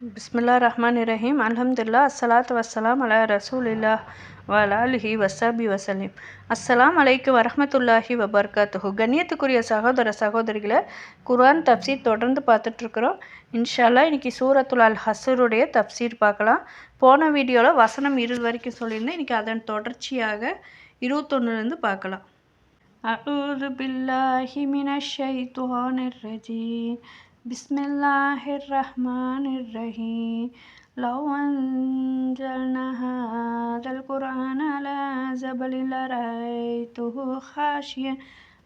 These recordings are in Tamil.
பிஸ்மில்லாஹிர்ரஹ்மானிர்ரஹீம். அல்ஹம்துலில்லாஹ் அஸ்ஸலாத்து வஸ்ஸலாம் அலா ரசூலில்லாஹ் வஅலா ஆலிஹி வஸஹ்பிஹி வஸல்லம். அஸ்ஸலாமு அலைக்கும் வரஹ்மத்துல்லாஹி வபரகாத்துஹு. கண்ணியத்துக்குரிய சகோதர சகோதரிகளை, குர்ஆன் தப்சீர் தொடர்ந்து பார்த்துட்ருக்குறோம். இன்ஷா அல்லாஹ் இன்னைக்கு சூரத்துல் அல் ஹஸ்ருடைய தப்சீர் பார்க்கலாம். போன வீடியோவில் வசனம் 20 வரைக்கும் சொல்லியிருந்தேன். இன்றைக்கி அதன் தொடர்ச்சியாக 21லேருந்து பார்க்கலாம். அஊது பில்லாஹி மினஷ் ஷைத்தானிர் ரஜீம். பிஸ்மில்லாஹிர் ரஹ்மானிர் ரஹீம். லவ் அன்ஸல்னா ஹாதல் குர்ஆன அலா ஜபலின் லரஅய்துஹு ஹாஷியன்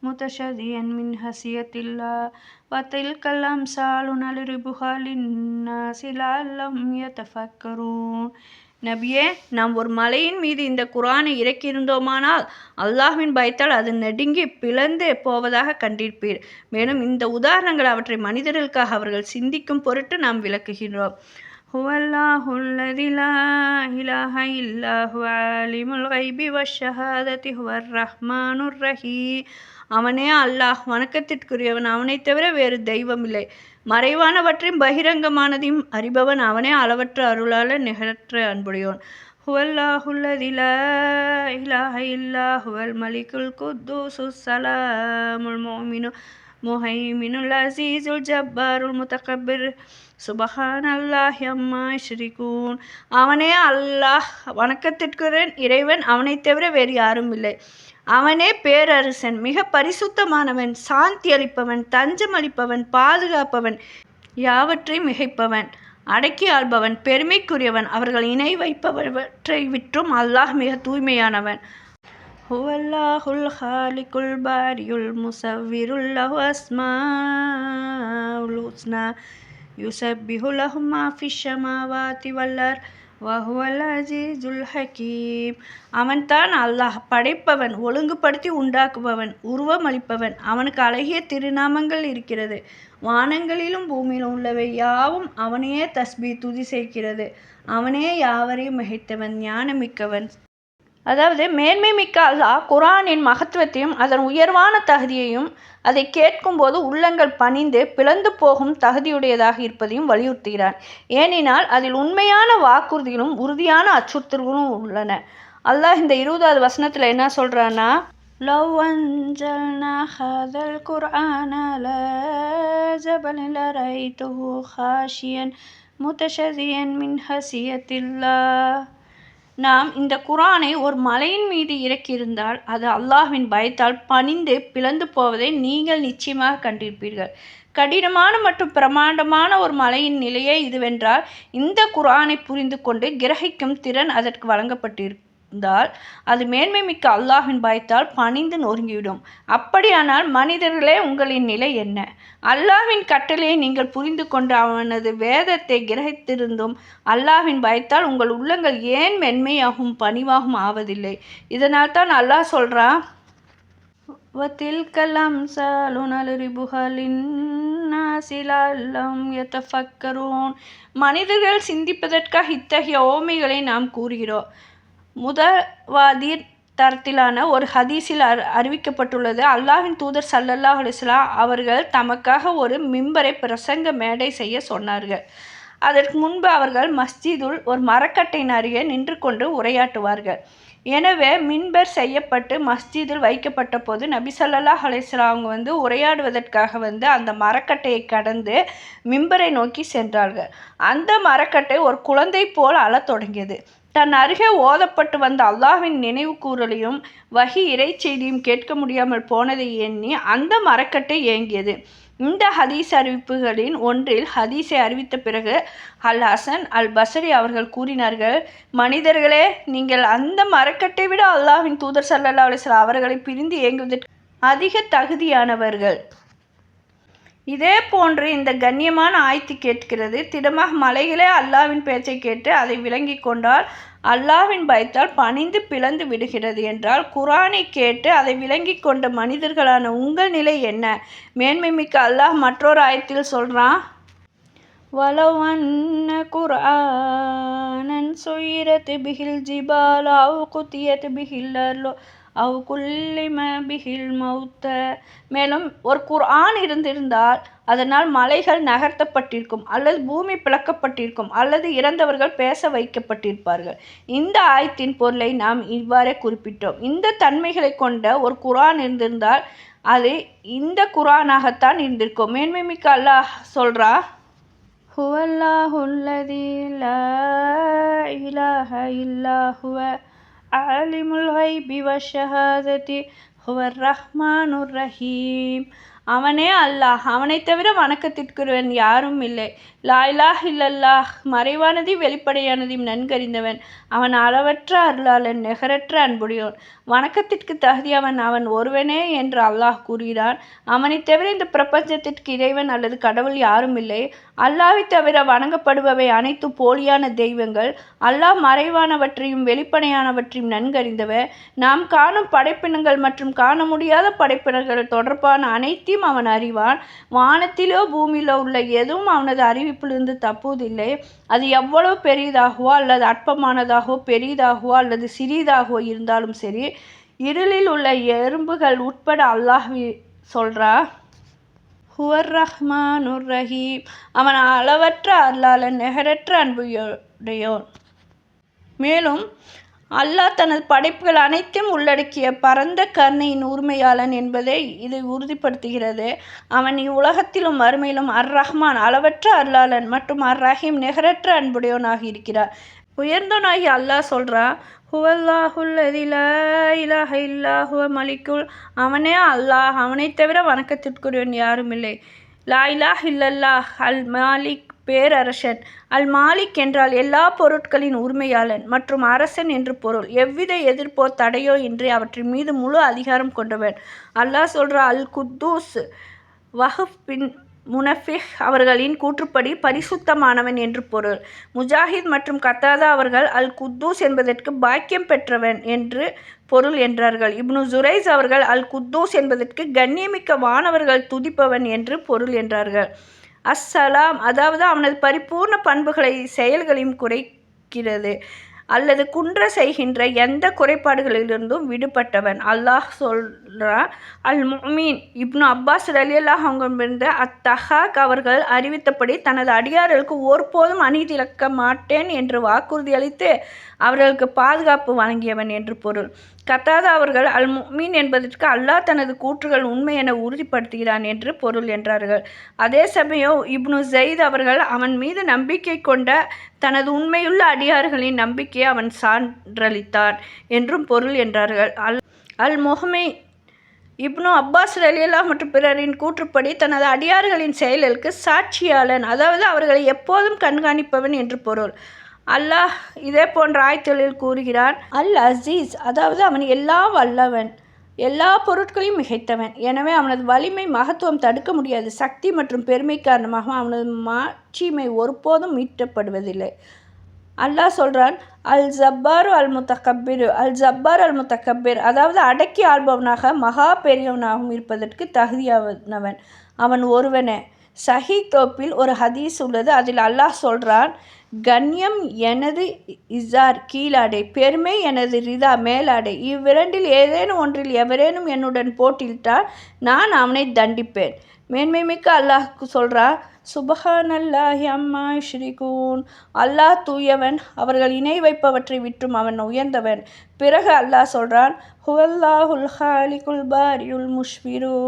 முத்தஷதியன் மின் ஹஸியத்தில்லாஹ் வ தில்கல் அம்ஸாலு நல்ரிபுஹா லின்னாஸி லஅல்லஹும் யதஃபக்கரூன். நபியே, நாம் ஒரு மலையின் மீது இந்த குர்ஆனை இறக்கியிருந்தோமானால் அல்லாஹ்வின் பயத்தால் அது நடுங்கி பிளந்து போவதாக கண்டிருப்பீர். மேலும் இந்த உதாரணங்கள் அவற்றை மனிதர்களுக்காக அவர்கள் சிந்திக்கும் பொருட்டு நாம் விளக்குகின்றோம். ஹுவல்லாஹுல்லதி லா இலாஹ இல்லா ஹுவ ஆலிமுல் கைபி வஷ்ஷஹாதத்தி ஹுவர் ரஹ்மானுர் ரஹீம். அவனே அல்லாஹ், வணக்கத்திற்குரியவன். அவனைத் தவிர வேறு தெய்வமில்லை. மறைவானவற்றையும் பகிரங்கமானதையும் அறிபவன் அவனே, அளவற்ற அருளாளர், நிகரற்ற அன்புடையோன். ஹுவல்லாஹுல்லதி லா இலாஹ இல்லா ஹுவல் மலிக்குல் குத்தூசுஸ் ஸலாமுல் முஃமினு முஹைமினுல் அஸீஸுல் ஜப்பாருல் முதகப்பிர் சுபஹானல்லாஹி அம்மா யுஷ்ரிகூன். அவனே அல்லாஹ், வணக்கத்திற்குரிய இறைவன். அவனைத் தவிர வேறு யாரும் இல்லை. அவனே பேரரசன், மிக பரிசுத்தமானவன், சாந்தி அளிப்பவன், தஞ்சம் அளிப்பவன், பாதுகாப்பவன், யாவற்றையும் மிகைப்பவன், அடக்கி ஆள்பவன், பெருமைக்குரியவன். அவர்கள் இணை வைப்பவற்றை விற்றும் அல்லாஹ் மிக தூய்மையானவன். ஹுவல்லாஹுல் ஹாலிகுல் பாரியுல் முஸவ்விருல் லஹு அஸ்மாஉல் ஹுஸ்னா யுஸப்பிஹு லஹு மா ஃபிஸ் ஸமாவாதி வல் அர்த் வஹுவல் அஸீஸுல் ஹகீம். அவன்தான் அல்லாஹ், படைப்பவன், ஒழுங்குபடுத்தி உண்டாக்குபவன், உருவமளிப்பவன். அவனுக்கு அழகிய திருநாமங்கள் இருக்கிறது. வானங்களிலும் பூமியிலும் உள்ளவை யாவும் அவனையே தஸ்பீ துதி செய்கிறது. அவனே யாவரையும் மிகைத்தவன், ஞானமிக்கவன். அதாவது மேன்மை மிக்க அல்லாஹ் குர்ஆனின் மகத்துவத்தையும் அதன் உயர்வான தகுதியையும் அதை கேட்கும்போது உள்ளங்கள் பணிந்து பிளந்து போகும் தகுதியுடையதாக இருப்பதையும் வலியுறுத்துகிறான். ஏனெனில் அதில் உண்மையான வாக்குறுதிகளும் உறுதியான அச்சுறுத்தல்களும் உள்ளன. அல்லாஹ் இந்த 20வது வசனத்தில் என்ன சொல்கிறான்னா, லவ் அன்ஸல்னா ஹாதல் குர்ஆன அலா ஜபலின் லரஅய்துஹு ஹாஷியன் முத்தஷதியன் மின் ஹஸியத்தில்லாஹ். நாம் இந்த குர்ஆனை ஒரு மலையின் மீது இறக்கியிருந்தால் அது அல்லாஹ்வின் பயத்தால் பணிந்து பிளந்து போவதை நீங்கள் நிச்சயமாக கண்டிருப்பீர்கள். கடினமான மற்றும் பிரமாண்டமான ஒரு மலையின் நிலையே இதுவென்றால் இந்த குர்ஆனை புரிந்து கொண்டு கிரகிக்கும் திறன் அதற்கு வழங்கப்பட்டிருந்தால் அது மேன்மை மிக்க அல்லாஹ்வின் பயத்தால் பணிந்து நொறுங்கிவிடும். அப்படியானால் மனிதர்களே, உங்களின் நிலை என்ன? அல்லாஹ்வின் கட்டளையை நீங்கள் புரிந்து கொண்டு அவனது வேதத்தை கிரகித்திருந்தும் அல்லாஹ்வின் பயத்தால் உங்கள் உள்ளங்கள் ஏன் மென்மையாகவும் பணிவாகவும் ஆவதில்லை? இதனால் தான் அல்லாஹ் சொல்கிறான், வதில்கல் அம்ஸாலு நல்ரிபுஹா லின்னாஸி லஅல்லஹும் யதஃபக்கரூன். மனிதர்கள் சிந்திப்பதற்காக இத்தகைய ஓமைகளை நாம் கூறுகிறோம். முதவாதீர் தரத்திலான ஒரு ஹதீஸில் அறிவிக்கப்பட்டுள்ளது, அல்லாஹ்வின் தூதர் ஸல்லல்லாஹு அலைஹி வஸல்லம் அவர்கள் தமக்காக ஒரு மிம்பரை பிரசங்க மேடை செய்ய சொன்னார்கள். அதற்கு முன்பு அவர்கள் மஸ்ஜிதுல் ஒரு மரக்கட்டையின் அருகே நின்று கொண்டு உரையாற்றுவார்கள். எனவே மின்பர் செய்யப்பட்டு மஸ்ஜிதில் வைக்கப்பட்ட போது நபி ஸல்லல்லாஹு அலைஹி வஸல்லம் அவங்க உரையாடுவதற்காக அந்த மரக்கட்டையை கடந்து மிம்பரை நோக்கி சென்றார்கள். அந்த மரக்கட்டை ஒரு குழந்தை போல் அழத் தொடங்கியது. தன் அருகே ஓதப்பட்டு வந்த அல்லாஹ்வின் நினைவு கூறலையும் வஹி இறை செய்தியும் கேட்க முடியாமல் போனதை எண்ணி அந்த மரக்கட்டை ஏங்கியது. இந்த ஹதீஸ் அறிவிப்புகளின் ஒன்றில் ஹதீஸை அறிவித்த பிறகு அல் ஹசன் அல் பஸ்ரி அவர்கள் கூறினார்கள், மனிதர்களே, நீங்கள் அந்த மரக்கட்டை விட அல்லாஹ்வின் தூதர் ஸல்லல்லாஹு அலைஹி வஸல்லம் அவர்களை பிரிந்து ஏங்குவதற்கு அதிக தகுதியானவர்கள். இதே போன்று இந்த கண்ணியமான ஆயத்து கேட்கிறது, திடமாக மலைகளே அல்லாஹ்வின் பேச்சை கேட்டு அதை விளங்கி கொண்டால் அல்லாஹ்வின் பயத்தால் பணிந்து பிளந்து விடுகிறது என்றால், குர்ஆனை கேட்டு அதை விளங்கி கொண்ட மனிதர்களான உங்கள் நிலை என்ன? மேன்மை மிக்க அல்லாஹ் மற்றொரு ஆயத்தில் சொல்கிறான், வலவ் அன்ன குர்ஆனன் சுயிரத் பிஹில் ஜிபாலு அவ் குத்தியத் பிஹில் அர்லு அவ் குல்லிம பிஹில் மௌத்த. மேலும் ஒரு குர்ஆன் இருந்திருந்தால் அதனால் மலைகள் நகர்த்தப்பட்டிருக்கும், அல்லது பூமி பிளக்கப்பட்டிருக்கும், அல்லது இறந்தவர்கள் பேச வைக்கப்பட்டிருப்பார்கள். இந்த ஆயத்தின் பொருளை நாம் இவ்வாறே குறிப்பிட்டோம். இந்த தன்மைகளை கொண்ட ஒரு குர்ஆன் இருந்திருந்தால் அது இந்த குர்ஆனாகத்தான் இருந்திருக்கும். மேன்மைமிக்க அல்லாஹ் சொல்றா, ஹுவல்லாஹுல்லதீ லா இலாஹ இல்லா ஹுவ ஆலிமுல் கைபி வஷ்ஷஹாதத்தி ஹுவர் ரஹ்மானுர் ரஹீம். அவனே அல்லாஹ், அவனை தவிர வணக்கத்திற்குரியவன் யாரும் இல்லை. லா இலாஹ இல்லல்லாஹ், மறைவானதையும் வெளிப்படையானதையும் நன்கறிந்தவன். அவன் அளவற்ற அருளாளன், நிகரற்ற அன்புடையோன். வணக்கத்திற்கு தகுதியவன் அவன் ஒருவனே என்று அல்லாஹ் கூறுகிறான். அவனை தவிர இந்த பிரபஞ்சத்திற்கு இறைவன் அல்லது கடவுள் யாரும் இல்லை. அல்லாஹ்வை தவிர வணங்கப்படுபவை அனைத்து போலியான தெய்வங்கள். அல்லாஹ் மறைவானவற்றையும் வெளிப்படையானவற்றையும் நன்கறிந்தவர். நாம் காணும் படைப்பினங்கள் மற்றும் காண முடியாத படைப்பினங்கள் தொடர்பான அனைத்தையும் அவன் அறிவான். வானத்திலோ பூமியிலோ உள்ள எதுவும் அவனது அறிவிப்பிலிருந்து தப்புவதில்லை. அது எவ்வளவு பெரியதாகவோ அல்லது அற்பமானதாகவோ பெரியதாகவோ அல்லது சிறியதாகவோ இருந்தாலும் சரி. இருளில் உள்ள எறும்புகள் உட்பட அல்லாஹ் சொல்றா, ஹுவர் ரஹ்மானுர் ரஹீம். அவன் அளவற்ற அருளாளன், நிகரற்ற அன்புடையோன். மேலும் அல்லாஹ் தனது படைப்புகள் அனைத்தையும் உள்ளடக்கிய பரந்த கருணையின் உரிமையாளன் என்பதை இது உறுதிப்படுத்துகிறது. அவன் இவ்வுலகத்திலும் மறுமையிலும் அர் ரஹ்மான் அளவற்ற அருளாளன் மற்றும் அர் ரஹீம் நிகரற்ற அன்புடையோனாக இருக்கிறார். உயர்ந்தோனாகி அல்லாஹ் சொல்றா, ஹுவல்லாஹுல்லதீ லா இலாஹ இல்லா ஹுவ மலிக்குல். அவனே அல்லாஹ், அவனை தவிர வணக்கத்திற்குரியவன் யாரும் இல்லை. லா இலாஹ இல்லல்லாஹ் அல் மாலிக், பேரரசன். அல் மாலிக் என்றால் எல்லா பொருட்களின் உரிமையாளன் மற்றும் அரசன் என்று பொருள். எவ்வித எதிர்ப்போ தடையோ இன்றி அவற்றின் மீது முழு அதிகாரம் கொண்டவன். அல்லாஹ் சொல்ற அல் குத்தூஸ். வஹப் பின் முனஃபிஹ் அவர்களின் கூற்றுப்படி பரிசுத்தமானவன் என்று பொருள். முஜாஹித் மற்றும் கத்தாதா அவர்கள் அல் குத்தூஸ் என்பதற்கு பாக்கியம் பெற்றவன் என்று பொருள் என்றார்கள். இப்னு ஜுரைஸ் அவர்கள் அல் குத்தூஸ் என்பதற்கு கண்ணியமிக்க வானவர்கள் துதிப்பவன் என்று பொருள் என்றார்கள். அஸ்ஸலாம் அதாவது அவனது பரிபூர்ண பண்புகளை செயல்களையும் குறைக்கிறது அல்லது குன்ற செய்கின்ற எந்த குறைபாடுகளிலிருந்தும் விடுபட்டவன். அல்லாஹ் சொல்றான் அல் முஃமின். இப்னு அப்பாஸ் ரலியல்லாஹு அன்ஹு அத்தஹாக் அவர்கள் அறிவித்தபடி தனது அடியார்களுக்கு ஒருபோதும் அநீதி இழைக்க மாட்டேன் என்று வாக்குறுதி அளித்து அவர்களுக்கு பாதுகாப்பு வழங்கியவன் என்று பொருள். கத்தாதா அவர்கள் அல் முஃமின் என்பதற்கு அல்லாஹ் தனது கூற்றுகள் உண்மை என உறுதிப்படுத்துகிறான் என்று பொருள் என்றார்கள். அதே சமயம் இப்னு ஸைத் அவர்கள் அவன் மீது நம்பிக்கை கொண்ட தனது உண்மையுள்ள அடியார்களின் நம்பிக்கையை அவன் சான்றளித்தான் என்றும் பொருள் என்றார்கள். அல் முஹ்மின் இப்னு அப்பாஸ் ரலியல்லாஹு மற்றும் பிறரின் கூற்றுப்படி தனது அடியார்களின் செயல்களுக்கு சாட்சியாளன், அதாவது அவர்களை எப்போதும் கண்காணிப்பவன் என்று பொருள். அல்லாஹ் இதே போன்ற ஆயத்துகளில் கூறுகிறான் அல் அசீஸ், அதாவது அவன் எல்லாம் வல்லவன், எல்லா பொருட்களையும் மிகைத்தவன். எனவே அவனது வலிமை மகத்துவம் தடுக்க முடியாது. சக்தி மற்றும் பெருமை காரணமாக அவனது மாட்சிமை ஒருபோதும் மீட்டப்படுவதில்லை. அல்லாஹ் சொல்றான் அல் ஜப்பாரு அல் முத்தகப்பிரு. அல் ஜப்பார் அல் முத்தகப்பிர் அதாவது அடக்கி ஆள்பவனாக மகா பெரியவனாகவும் இருப்பதற்கு தகுதியானவன் அவன் ஒருவனே. சஹி தோப்பில் ஒரு ஹதீஸ் உள்ளது. அதில் அல்லாஹ் சொல்றான், கண்ணியம் எனது இசார் கீழாடை, பெருமை எனது ரிதா மேலாடை. இவ்விரண்டில் ஏதேனும் ஒன்றில் எவரேனும் என்னுடன் போட்டியிட்டால் நான் அவனை தண்டிப்பேன். மேன்மைமிக்க அல்லாஹ் சொல்றா, சுபஹானல்லாஹி அம்மா யுஷ்ரிகூன். அல்லாஹ் தூயவன், அவர்கள் இணை வைப்பவற்றை விற்றும் அவன் உயர்ந்தவன். பிறகு அல்லாஹ் சொல்றான், ஹுவல்லாஹுல் ஹாலிகுல் பாரியுல் முஷ்பிரு.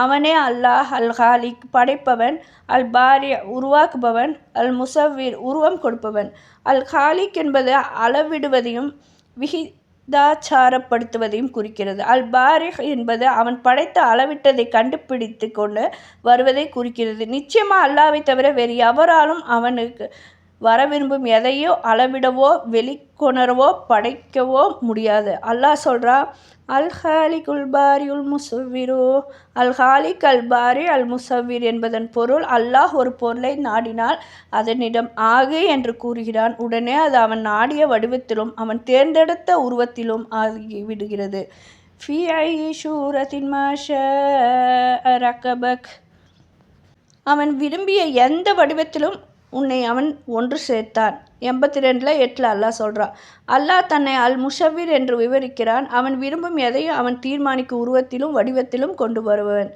அவனே அல்லாஹ் அல் ஹாலிக் படைப்பவன், அல் பாரி உருவாக்குபவன், அல் முசவ்விர் உருவம் கொடுப்பவன். அல் ஹாலிக் என்பது அளவிடுவதையும் விகிதாச்சாரப்படுத்துவதையும் குறிக்கிறது. அல் பாரிஹ் என்பது அவன் படைத்த அளவிட்டதை கண்டுபிடித்து கொண்டு வருவதை குறிக்கிறது. நிச்சயமாக அல்லாஹ்வை தவிர வேறு எவராலும் அவனுக்கு வர விரும்பும் எதையோ அளவிடவோ வெளிக்கொணரவோ படைக்கவோ முடியாது. அல்லாஹ் சொல்றா, அல் ஹாலிக் உல் பாரி உல் முசவ்விரு. அல் ஹாலிக் அல் பாரி அல் முசவ்விர் என்பதன் பொருள், அல்லாஹ் ஒரு பொருளை நாடினால் அதனிடம் ஆகு என்று கூறுகிறான். உடனே அது அவன் நாடிய வடிவத்திலும் அவன் தேர்ந்தெடுத்த உருவத்திலும் ஆகிவிடுகிறது. ஃபி ஐ ஷூரத்தின் மாஷா ரகபக். அவன் விரும்பிய எந்த வடிவத்திலும் உன்னை அவன் ஒன்று சேர்த்தான். 82:8 அல்லாஹ் சொல்கிறான். அல்லாஹ் தன்னை அல் முஷவ்விர் என்று விவரிக்கிறான். அவன் விரும்பும் எதையும் அவன் தீர்மானிக்கும் உருவத்திலும் வடிவத்திலும் கொண்டு வருபவன்.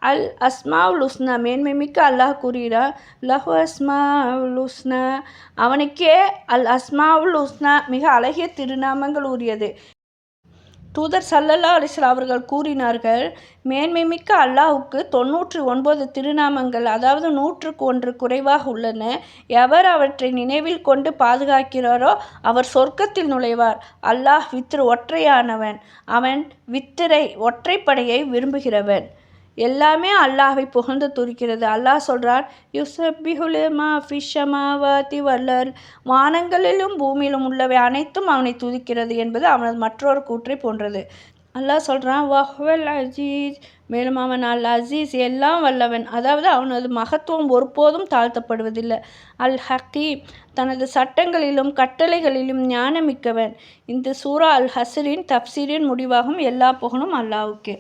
அல் அஸ்மாவுல் உஸ்னா மேன்மைமிக்க அல்லாஹ் கூறுகிறார், லஹு அஸ்மாவுல் உஸ்னா, அவனுக்கே அல் அஸ்மாவுல் உஸ்னா மிக அழகிய திருநாமங்கள் உரியது. தூதர் ஸல்லல்லாஹு அலைஹி வஸல்லம் அவர்கள் கூறினார்கள், மேன்மைமிக்க அல்லாஹ்வுக்கு 99 திருநாமங்கள், அதாவது 101 குறைவாக உள்ளன. எவர் அவற்றை நினைவில் கொண்டு பாதுகாக்கிறாரோ அவர் சொர்க்கத்தில் நுழைவார். அல்லாஹ் வித்ரு ஒற்றையானவன், அவன் வித்திரை ஒற்றைப்படையை விரும்புகிறவன். எல்லாமே அல்லாஹ்வை புகழ்ந்து துதிக்கிறது. அல்லாஹ் சொல்றான், யுஸப்பிஹு மா ஃபிஸ் ஸமாவாதி வல் அர்த், வானங்களிலும் பூமியிலும் உள்ளவை அனைத்தும் அவனை துதிக்கிறது என்பது அவனது மற்றொரு கூற்றை போன்றது. அல்லாஹ் சொல்கிறான், வஹ்வல் அஜீஸ், மேலும் அவன் அல் அசீஸ், எல்லாம் வல்லவன், அதாவது அவனது மகத்துவம் ஒருபோதும் தாழ்த்தப்படுவதில்லை. அல் ஹக்கீம், தனது சட்டங்களிலும் கட்டளைகளிலும் ஞானமிக்கவன். இந்த சூரா அல் ஹஸ்ரின் தப்சீரின் முடிவாகும். எல்லா புகழும் அல்லாஹ்வுக்கே.